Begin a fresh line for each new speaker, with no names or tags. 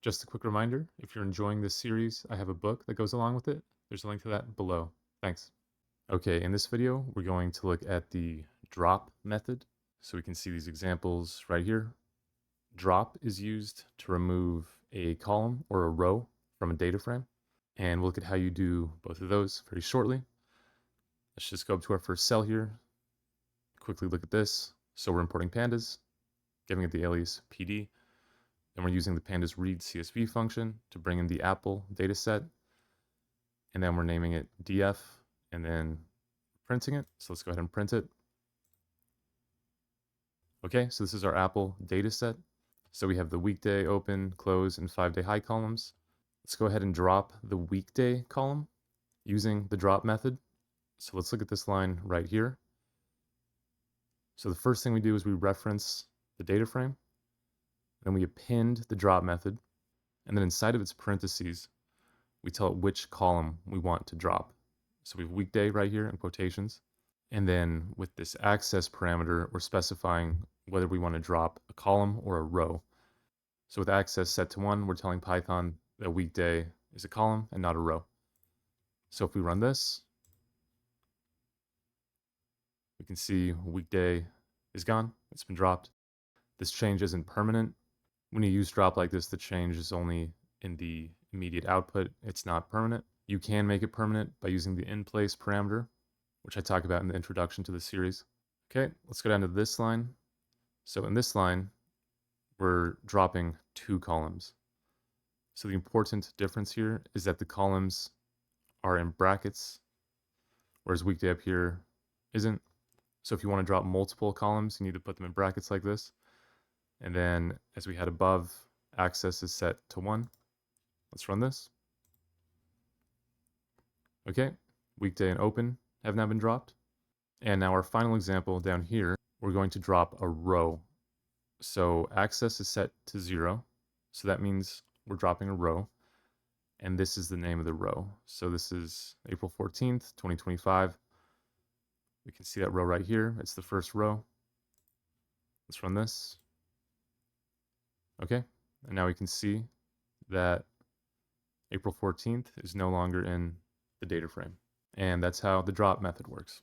Just a quick reminder, if you're enjoying this series, I have a book that goes along with it. There's a link to that below. Thanks. Okay, in this video, we're going to look at the drop method. So we can see these examples right here. Drop is used to remove a column or a row from a data frame. And we'll look at how you do both of those very shortly. Let's just go up to our first cell here. Quickly look at this. So we're importing pandas, giving it the alias PD. Then we're using the pandas read CSV function to bring in the Apple data set. And then we're naming it df and then printing it. So let's go ahead and print it. Okay, so this is our Apple data set. So we have the weekday open, close, and 5-day high columns. Let's go ahead and drop the weekday column using the drop method. So let's look at this line right here. So the first thing we do is we reference the data frame. Then we append the drop method. And then inside of its parentheses, we tell it which column we want to drop. So we have weekday right here in quotations. And then with this access parameter, we're specifying whether we want to drop a column or a row. So with access set to 1, we're telling Python that weekday is a column and not a row. So if we run this, we can see weekday is gone. It's been dropped. This change isn't permanent. When you use drop like this, the change is only in the immediate output. It's not permanent. You can make it permanent by using the in-place parameter, which I talk about in the introduction to the series. Okay, let's go down to this line. So in this line, we're dropping 2 columns. So the important difference here is that the columns are in brackets, whereas weekday up here isn't. So if you want to drop multiple columns, you need to put them in brackets like this. And then as we had above, access is set to 1. Let's run this. Okay, weekday and open have now been dropped. And now our final example down here, we're going to drop a row. So access is set to 0. So that means we're dropping a row. And this is the name of the row. So this is April 14th, 2025. We can see that row right here. It's the first row. Let's run this. Okay, and now we can see that April 14th is no longer in the data frame. And that's how the drop method works.